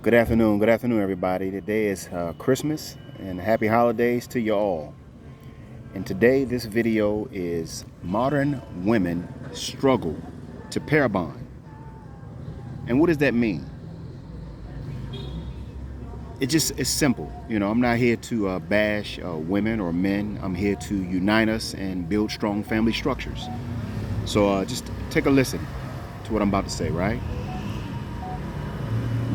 Good afternoon, everybody. Today is Christmas, and happy holidays to you all. And today, this video is modern women struggle to pair bond. And what does that mean? It's simple. I'm not here to bash women or men. I'm here to unite us and build strong family structures. So just take a listen to what I'm about to say, right?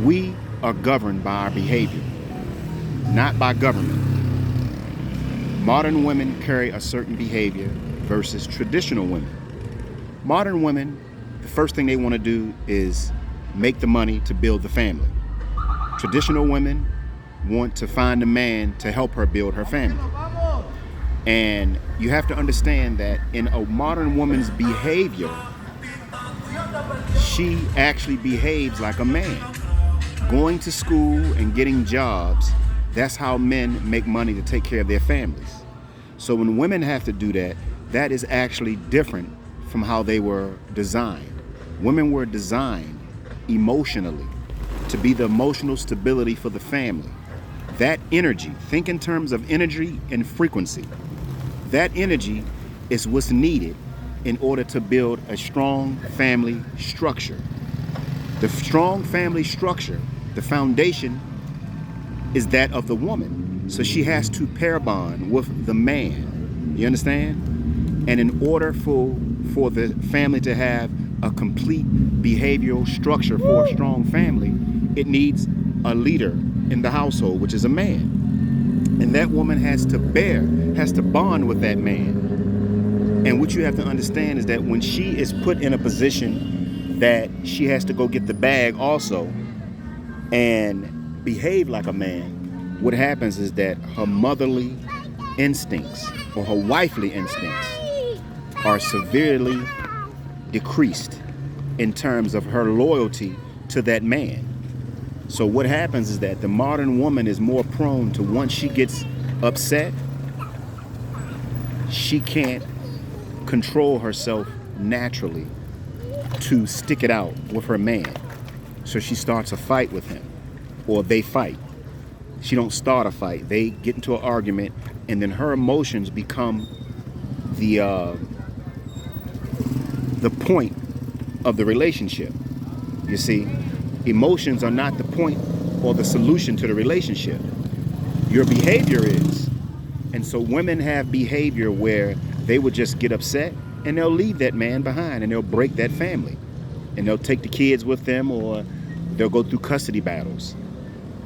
We are governed by our behavior, not by government. Modern women carry a certain behavior versus traditional women. Modern women, the first thing they want to do is make the money to build the family. Traditional women want to find a man to help her build her family. And you have to understand that in a modern woman's behavior, she actually behaves like a man. Going to school and getting jobs, that's how men make money to take care of their families. So when women have to do that, that is actually different from how they were designed. Women were designed emotionally to be the emotional stability for the family. That energy, think in terms of energy and frequency. That energy is what's needed in order to build a strong family structure. The strong family structure, the foundation, is that of the woman. So she has to pair bond with the man. You understand? And in order for the family to have a complete behavioral structure for a strong family, it needs a leader in the household, which is a man. And that woman has to bond with that man. And what you have to understand is that when she is put in a position that she has to go get the bag also and behave like a man, what happens is that her motherly instincts or her wifely instincts are severely decreased in terms of her loyalty to that man. So what happens is that the modern woman is more prone to, once she gets upset, she can't control herself naturally to stick it out with her man. So she starts a fight with him, or they fight. She don't start a fight. They get into an argument, and then her emotions become the point of the relationship. You see, emotions are not the point or the solution to the relationship. Your behavior is. And so women have behavior where they would just get upset and they'll leave that man behind and they'll break that family. And they'll take the kids with them, or they'll go through custody battles.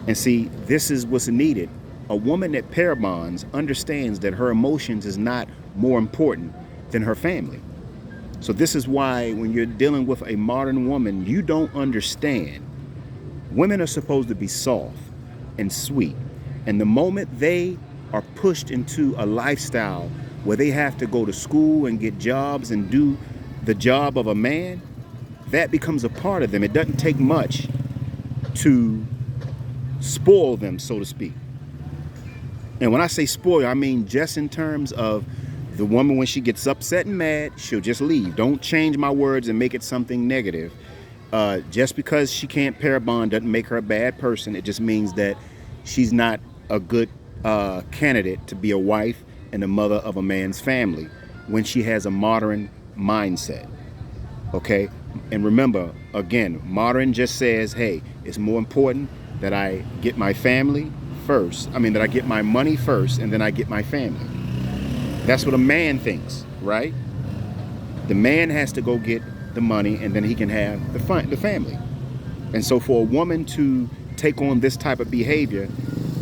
And see, this is what's needed. A woman that pair bonds understands that her emotions is not more important than her family. So this is why when you're dealing with a modern woman, you don't understand. Women are supposed to be soft and sweet. And the moment they are pushed into a lifestyle where they have to go to school and get jobs and do the job of a man, that becomes a part of them. It doesn't take much to spoil them, so to speak. And when I say spoil, I mean just in terms of the woman, when she gets upset and mad, she'll just leave. Don't change my words and make it something negative. Just because she can't pair bond doesn't make her a bad person. It just means that she's not a good candidate to be a wife and a mother of a man's family when she has a modern mindset. Okay? And remember, again, modern just says, hey, it's more important that I get my family first. That I get my money first and then I get my family. That's what a man thinks, right? The man has to go get the money and then he can have the family. And so for a woman to take on this type of behavior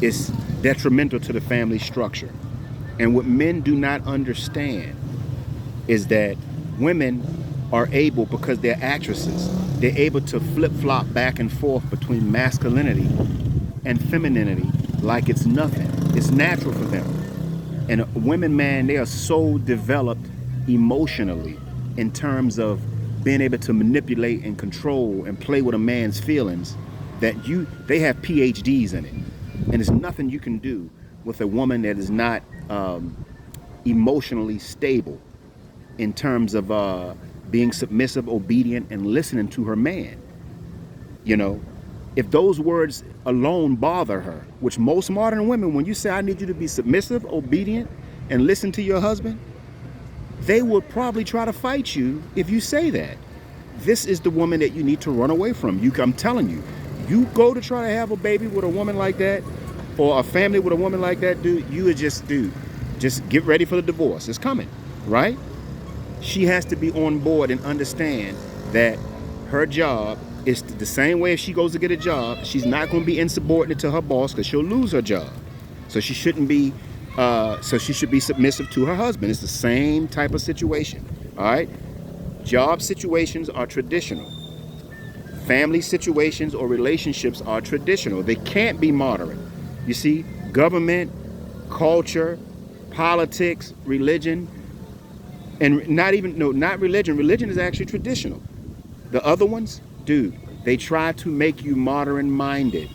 is detrimental to the family structure. And what men do not understand is that women are able, because they're actresses, they're able to flip-flop back and forth between masculinity and femininity like it's nothing. It's natural for them. And women, man, they are so developed emotionally in terms of being able to manipulate and control and play with a man's feelings that they have PhDs in it. And there's nothing you can do with a woman that is not emotionally stable in terms of being submissive, obedient, and listening to her man. If those words alone bother her, which most modern women, when you say, I need you to be submissive, obedient, and listen to your husband, they would probably try to fight you if you say that. This is the woman that you need to run away from. I'm telling you, you go to try to have a baby with a woman like that, or a family with a woman like that, dude, you would just get ready for the divorce. It's coming, right? She has to be on board and understand that her job is the same way. If she goes to get a job, she's not going to be insubordinate to her boss, because she'll lose her job. So she shouldn't be, so she should be submissive to her husband. It's the same type of situation, all right? Job situations are traditional. Family situations or relationships are traditional. They can't be moderate. You see, government, culture, politics, religion, and not religion. Religion is actually traditional. The other ones, dude, they try to make you modern-minded.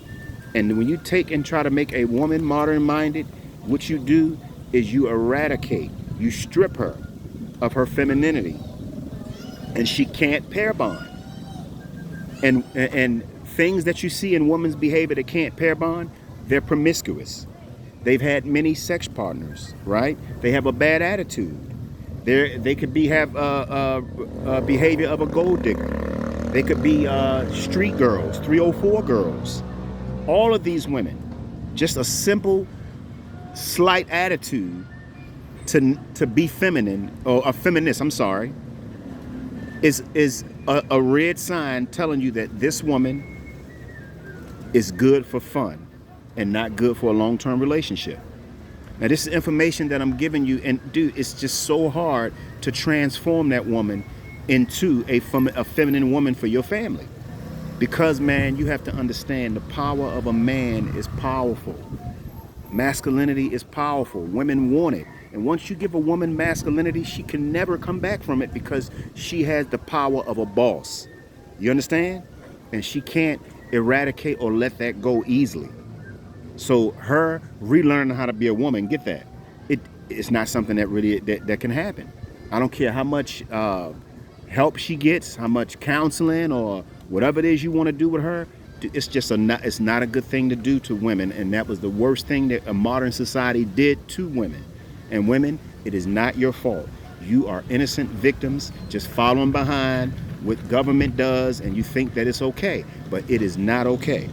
And when you take and try to make a woman modern-minded, what you do is you eradicate, you strip her of her femininity. And she can't pair bond. And things that you see in women's behavior that can't pair bond, they're promiscuous. They've had many sex partners, right? They have a bad attitude. They could have behavior of a gold digger. They could be street girls, 304 girls. All of these women, just a simple, slight attitude to be feminine, or a feminist, I'm sorry, is a red sign telling you that this woman is good for fun and not good for a long-term relationship. Now, this is information that I'm giving you, and dude, it's just so hard to transform that woman into a feminine woman for your family. Because, man, you have to understand the power of a man is powerful. Masculinity is powerful. Women want it. And once you give a woman masculinity, she can never come back from it, because she has the power of a boss. You understand? And she can't eradicate or let that go easily. So her relearning how to be a woman, get that? It's not something that really that can happen. I don't care how much help she gets, how much counseling or whatever it is you want to do with her. It's just it's not a good thing to do to women, and that was the worst thing that a modern society did to women. And women, it is not your fault. You are innocent victims just following behind what government does, and you think that it's okay. But it is not okay,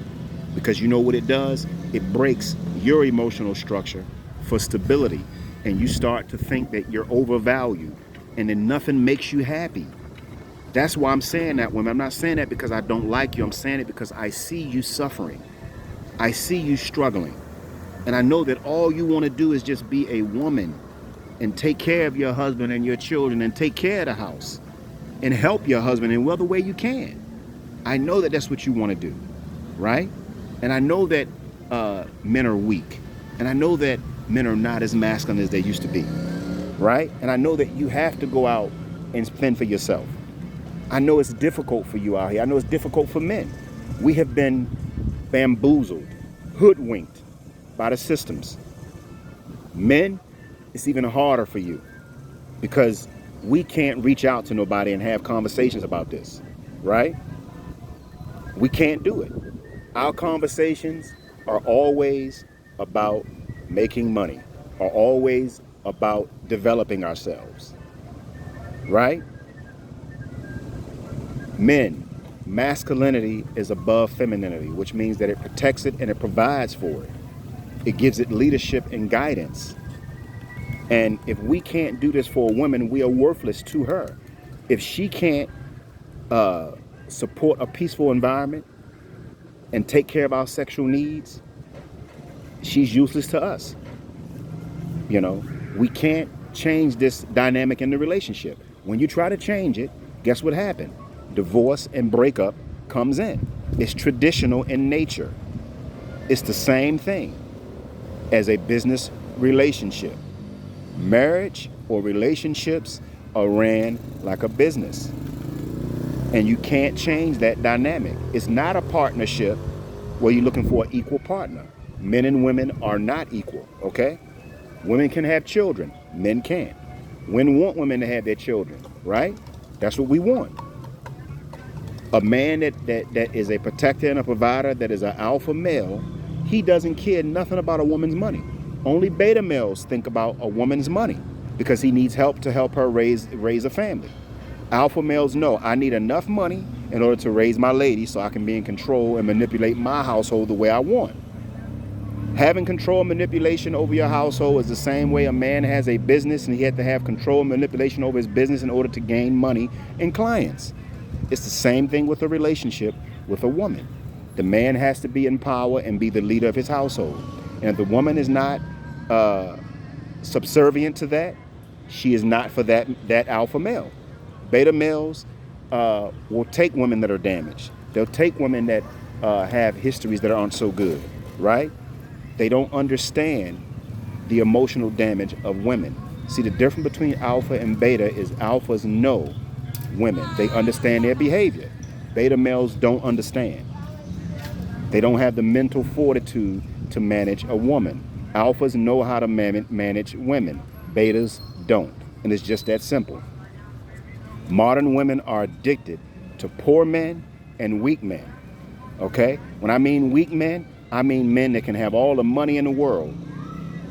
because you know what it does? It breaks your emotional structure for stability, and you start to think that you're overvalued, and then nothing makes you happy. That's why I'm saying that, women. I'm not saying that because I don't like you. I'm saying it because I see you suffering. I see you struggling. And I know that all you want to do is just be a woman and take care of your husband and your children and take care of the house and help your husband in whatever way you can. I know that that's what you want to do, right? And I know that men are weak. And I know that men are not as masculine as they used to be, right? And I know that you have to go out and fend for yourself. I know it's difficult for you out here. I know it's difficult for men. We have been bamboozled, hoodwinked by the systems. Men, it's even harder for you, because we can't reach out to nobody and have conversations about this, right? We can't do it. Our conversations are always about making money, are always about developing ourselves, right? Men, masculinity is above femininity, which means that it protects it and it provides for it. It gives it leadership and guidance. And if we can't do this for a woman, we are worthless to her. If she can't support a peaceful environment and take care of our sexual needs, she's useless to us. You know, we can't change this dynamic in the relationship. When you try to change it, guess what happened? Divorce and breakup comes in. It's traditional in nature. It's the same thing as a business relationship. Marriage or relationships are ran like a business. And you can't change that dynamic. It's not a partnership where you're looking for an equal partner. Men and women are not equal, okay? Women can have children. Men can't. Men want women to have their children, right? That's what we want. A man that is a protector and a provider, that is an alpha male, he doesn't care nothing about a woman's money. Only beta males think about a woman's money because he needs help to help her raise a family. Alpha males know, I need enough money in order to raise my lady so I can be in control and manipulate my household the way I want. Having control and manipulation over your household is the same way a man has a business and he had to have control and manipulation over his business in order to gain money and clients. It's the same thing with a relationship with a woman. The man has to be in power and be the leader of his household. And if the woman is not subservient to that, she is not for that alpha male. Beta males will take women that are damaged. They'll take women that have histories that aren't so good, right? They don't understand the emotional damage of women. See, the difference between alpha and beta is alphas know women. They understand their behavior. Beta males don't understand. They don't have the mental fortitude to manage a woman. Alphas know how to manage women. Betas don't. And it's just that simple. Modern women are addicted to poor men and weak men. Okay? When I mean weak men, I mean men that can have all the money in the world.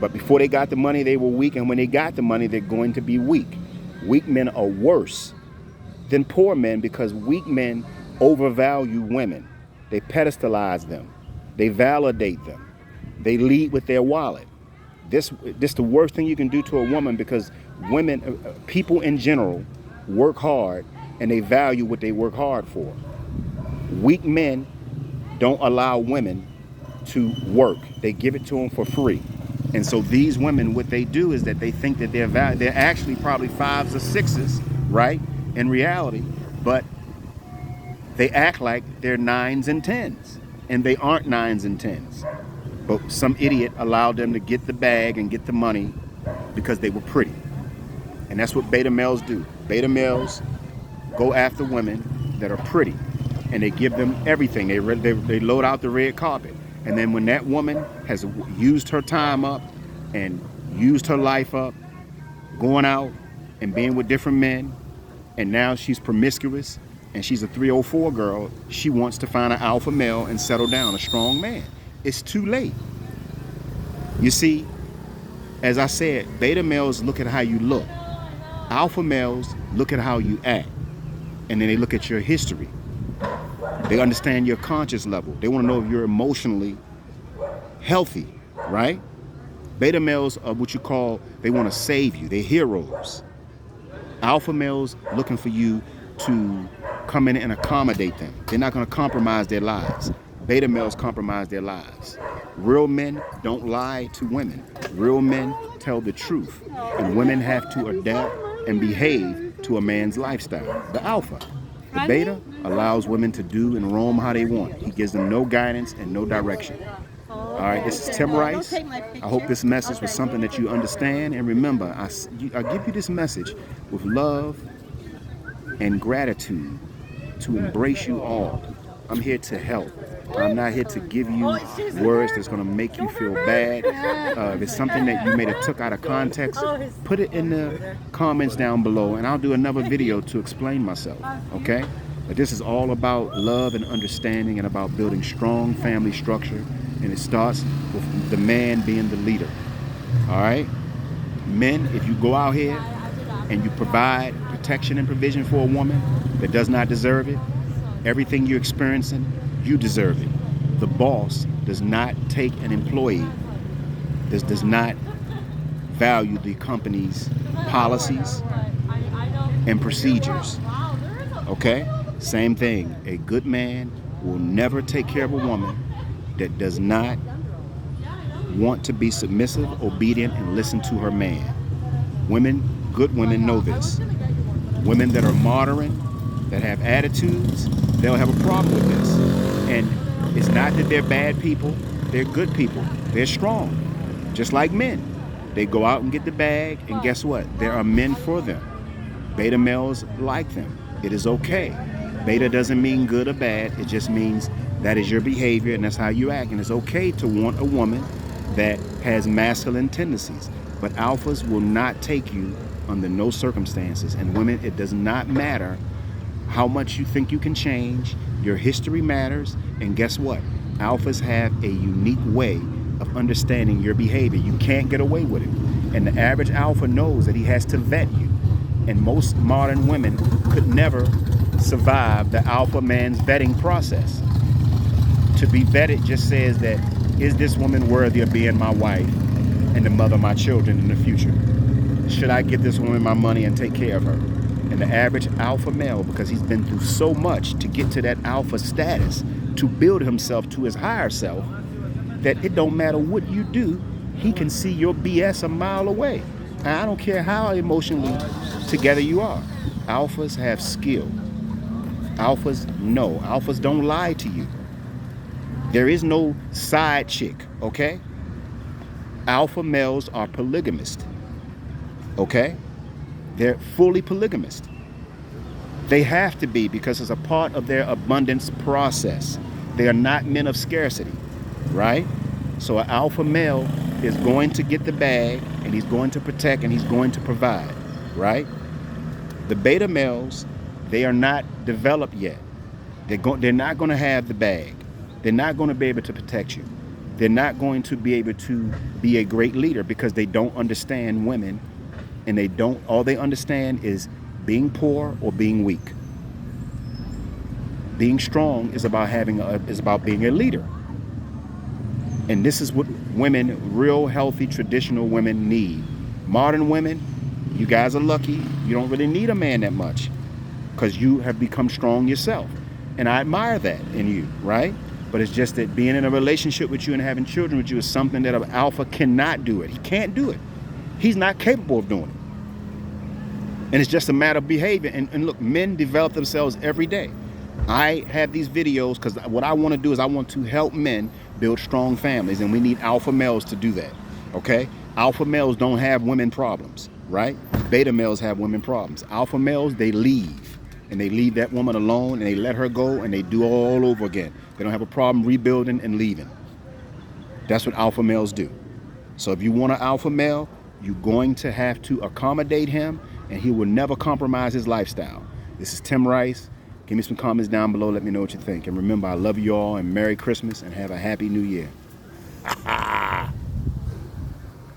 But before they got the money, they were weak. And when they got the money, they're going to be weak. Weak men are worse than poor men because weak men overvalue women. They pedestalize them. They validate them. They lead with their wallet. This the worst thing you can do to a woman because women, people in general, work hard and they value what they work hard for. Weak men don't allow women to work. They give it to them for free. And so these women, what they do is that they think that they're actually probably 5s or 6s, right? In reality, but they act like they're 9s and 10s, and they aren't 9s and 10s. But some idiot allowed them to get the bag and get the money because they were pretty. And that's what beta males do. Beta males go after women that are pretty, and they give them everything. They load out the red carpet. And then when that woman has used her time up and used her life up, going out and being with different men, and now she's promiscuous and she's a 304 girl, she wants to find an alpha male and settle down, a strong man. It's too late. You see, as I said, beta males look at how you look. Alpha males look at how you act. And then they look at your history. They understand your conscious level. They want to know if you're emotionally healthy, right? Beta males are what you call, they want to save you. They're heroes. Alpha males looking for you to come in and accommodate them. They're not going to compromise their lives. Beta males compromise their lives. Real men don't lie to women. Real men tell the truth. And women have to adapt and behave to a man's lifestyle. The alpha. The beta allows women to do and roam how they want. He gives them no guidance and no direction. All right, this is Tim Rice. I hope this message was something that you understand. And remember, I give you this message with love and gratitude to embrace you all. I'm here to help. I'm not here to give you words that's going to make you feel bad. If it's something that you may have took out of context, put it in the comments down below, and I'll do another video to explain myself, okay? But this is all about love and understanding and about building strong family structure, and it starts with the man being the leader, all right? Men, if you go out here and you provide protection and provision for a woman that does not deserve it, everything you're experiencing, you deserve it. The boss does not take an employee. This does not value the company's policies and procedures. Okay? Same thing. A good man will never take care of a woman that does not want to be submissive, obedient, and listen to her man. Women, good women know this. Women that are modern, that have attitudes, they'll have a problem with this. And it's not that they're bad people, they're good people. They're strong, just like men. They go out and get the bag, and guess what? There are men for them. Beta males like them. It is okay. Beta doesn't mean good or bad, it just means that is your behavior and that's how you act. And it's okay to want a woman that has masculine tendencies. But alphas will not take you under no circumstances. And women, it does not matter how much you think you can change. Your history matters. And guess what? Alphas have a unique way of understanding your behavior. You can't get away with it. And the average alpha knows that he has to vet you. And most modern women could never survive the alpha man's vetting process. To be vetted just says that, is this woman worthy of being my wife and the mother of my children in the future? Should I give this woman my money and take care of her? And the average alpha male, because he's been through so much to get to that alpha status, to build himself to his higher self, that it don't matter what you do, he can see your BS a mile away. And I don't care how emotionally together you are. Alphas have skill. Alphas know. Alphas don't lie to you. There is no side chick, okay? Alpha males are polygamist, okay? They're fully polygamist. They have to be, because it's a part of their abundance process. They are not men of scarcity, right? So an alpha male is going to get the bag, and he's going to protect, and he's going to provide, right? The beta males, they are not developed yet. They're not going to have the bag. They're not going to be able to protect you. They're not going to be able to be a great leader, because they don't understand women, and all they understand is being poor or being weak. Being strong is about being a leader. And this is what women, real healthy traditional women, need. Modern women, you guys are lucky. You don't really need a man that much, because you have become strong yourself. And I admire that in you, right? But it's just that being in a relationship with you and having children with you is something that an alpha cannot do it. He can't do it. He's not capable of doing it. And it's just a matter of behavior. And look, men develop themselves every day. I have these videos because what I want to do is I want to help men build strong families, and we need alpha males to do that, okay? Alpha males don't have women problems, right? Beta males have women problems. Alpha males, they leave, and they leave that woman alone, and they let her go, and they do all over again. They don't have a problem rebuilding and leaving. That's what alpha males do. So if you want an alpha male, you're going to have to accommodate him, and he will never compromise his lifestyle. This is Tim Rice. Give me some comments down below. Let me know what you think. And remember, I love you all, and Merry Christmas, and have a Happy New Year.